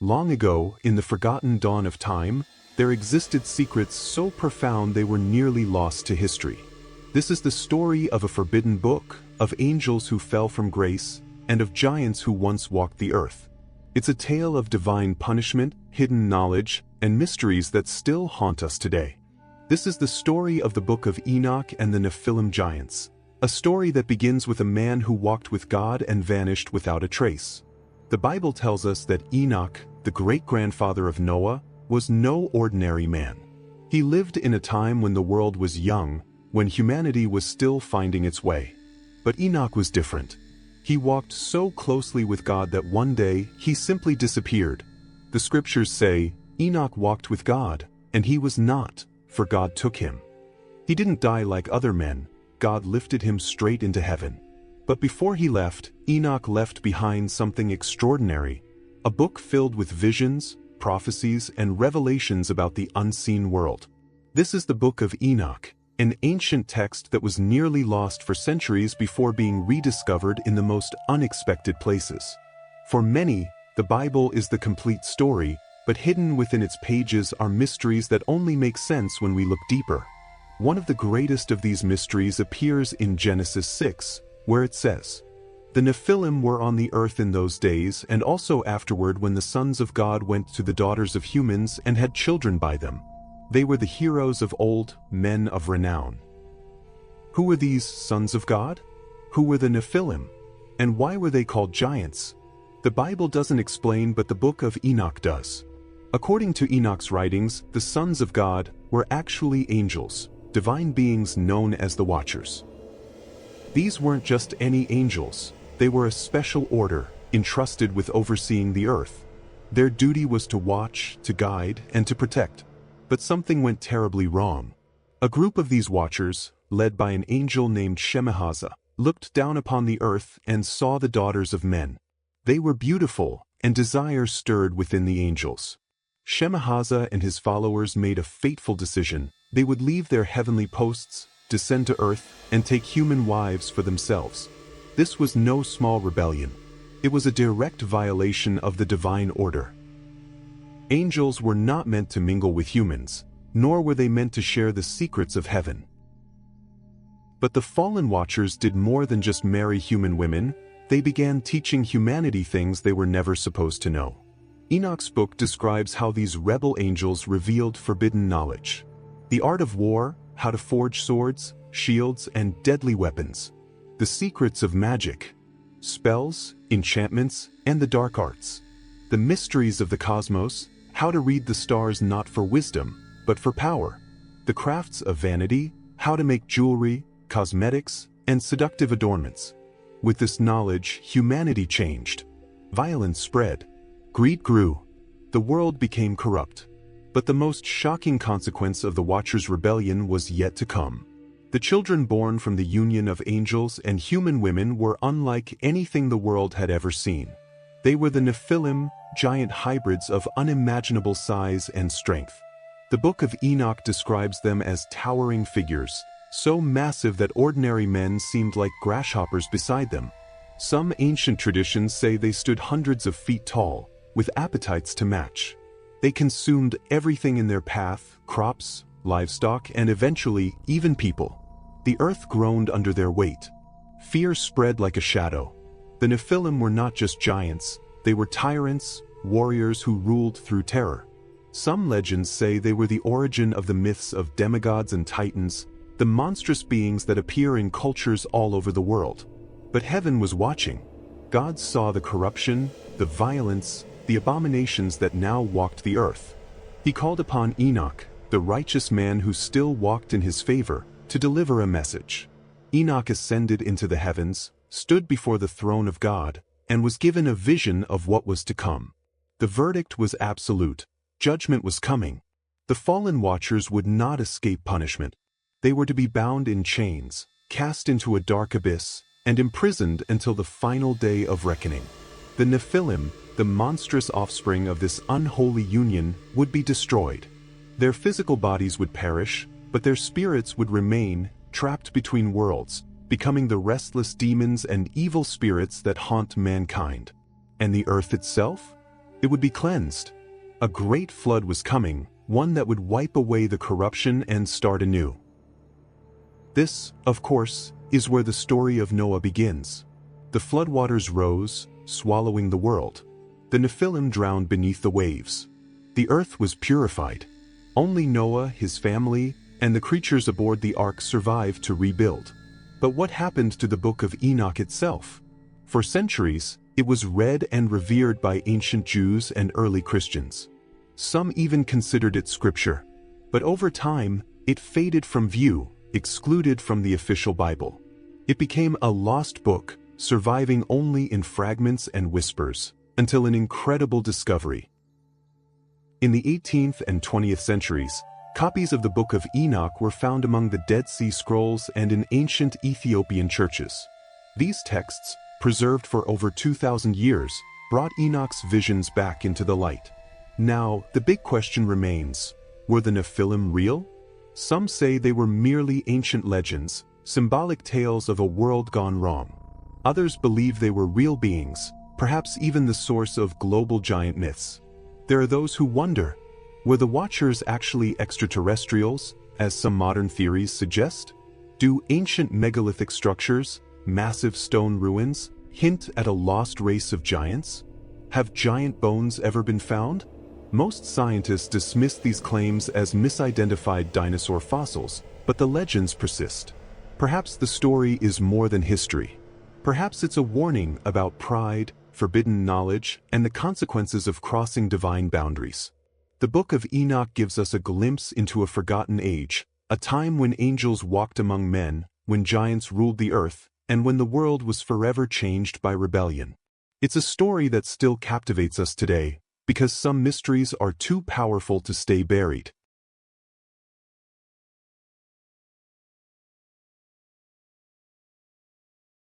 Long ago, in the forgotten dawn of time, there existed secrets so profound they were nearly lost to history. This is the story of a forbidden book, of angels who fell from grace, and of giants who once walked the earth. It's a tale of divine punishment, hidden knowledge, and mysteries that still haunt us today. This is the story of the Book of Enoch and the Nephilim giants, a story that begins with a man who walked with God and vanished without a trace. The Bible tells us that Enoch, the great-grandfather of Noah, was no ordinary man. He lived in a time when the world was young, when humanity was still finding its way. But Enoch was different. He walked so closely with God that one day he simply disappeared. The scriptures say, Enoch walked with God, and he was not, for God took him. He didn't die like other men. God lifted him straight into heaven. But before he left, Enoch left behind something extraordinary, a book filled with visions, prophecies, and revelations about the unseen world. This is the Book of Enoch, an ancient text that was nearly lost for centuries before being rediscovered in the most unexpected places. For many, the Bible is the complete story, but hidden within its pages are mysteries that only make sense when we look deeper. One of the greatest of these mysteries appears in Genesis 6, where it says, "The Nephilim were on the earth in those days and also afterward when the sons of God went to the daughters of humans and had children by them. They were the heroes of old, men of renown." Who were these sons of God? Who were the Nephilim? And why were they called giants? The Bible doesn't explain, but the Book of Enoch does. According to Enoch's writings, the sons of God were actually angels, divine beings known as the Watchers. These weren't just any angels, they were a special order, entrusted with overseeing the earth. Their duty was to watch, to guide, and to protect. But something went terribly wrong. A group of these watchers, led by an angel named Shemhaza, looked down upon the earth and saw the daughters of men. They were beautiful, and desire stirred within the angels. Shemhaza and his followers made a fateful decision. They would leave their heavenly posts, descend to earth, and take human wives for themselves. This was no small rebellion. It was a direct violation of the divine order. Angels were not meant to mingle with humans, nor were they meant to share the secrets of heaven. But the fallen watchers did more than just marry human women. They began teaching humanity things they were never supposed to know. Enoch's book describes how these rebel angels revealed forbidden knowledge. The art of war, how to forge swords, shields, and deadly weapons. The secrets of magic, spells, enchantments, and the dark arts. The mysteries of the cosmos, how to read the stars not for wisdom, but for power. The crafts of vanity, how to make jewelry, cosmetics, and seductive adornments. With this knowledge, humanity changed. Violence spread. Greed grew. The world became corrupt. But the most shocking consequence of the Watchers' rebellion was yet to come. The children born from the union of angels and human women were unlike anything the world had ever seen. They were the Nephilim, giant hybrids of unimaginable size and strength. The Book of Enoch describes them as towering figures, so massive that ordinary men seemed like grasshoppers beside them. Some ancient traditions say they stood hundreds of feet tall, with appetites to match. They consumed everything in their path, crops, livestock, and eventually, even people. The earth groaned under their weight. Fear spread like a shadow. The Nephilim were not just giants, they were tyrants, warriors who ruled through terror. Some legends say they were the origin of the myths of demigods and titans, the monstrous beings that appear in cultures all over the world. But heaven was watching. God saw the corruption, the violence, the abominations that now walked the earth. He called upon Enoch, the righteous man who still walked in his favor, to deliver a message. Enoch ascended into the heavens, stood before the throne of God, and was given a vision of what was to come. The verdict was absolute. Judgment was coming. The fallen watchers would not escape punishment. They were to be bound in chains, cast into a dark abyss, and imprisoned until the final day of reckoning. The Nephilim, the monstrous offspring of this unholy union, would be destroyed. Their physical bodies would perish, but their spirits would remain, trapped between worlds, becoming the restless demons and evil spirits that haunt mankind. And the earth itself? It would be cleansed. A great flood was coming, one that would wipe away the corruption and start anew. This, of course, is where the story of Noah begins. The floodwaters rose, swallowing the world. The Nephilim drowned beneath the waves. The earth was purified. Only Noah, his family, and the creatures aboard the ark survived to rebuild. But what happened to the Book of Enoch itself? For centuries, it was read and revered by ancient Jews and early Christians. Some even considered it scripture. But over time, it faded from view, excluded from the official Bible. It became a lost book, surviving only in fragments and whispers, until an incredible discovery. In the 18th and 20th centuries, copies of the Book of Enoch were found among the Dead Sea Scrolls and in ancient Ethiopian churches. These texts, preserved for over 2,000 years, brought Enoch's visions back into the light. Now, the big question remains, were the Nephilim real? Some say they were merely ancient legends, symbolic tales of a world gone wrong. Others believe they were real beings, perhaps even the source of global giant myths. There are those who wonder, were the Watchers actually extraterrestrials, as some modern theories suggest? Do ancient megalithic structures, massive stone ruins, hint at a lost race of giants? Have giant bones ever been found? Most scientists dismiss these claims as misidentified dinosaur fossils, but the legends persist. Perhaps the story is more than history. Perhaps it's a warning about pride, forbidden knowledge, and the consequences of crossing divine boundaries. The Book of Enoch gives us a glimpse into a forgotten age, a time when angels walked among men, when giants ruled the earth, and when the world was forever changed by rebellion. It's a story that still captivates us today, because some mysteries are too powerful to stay buried.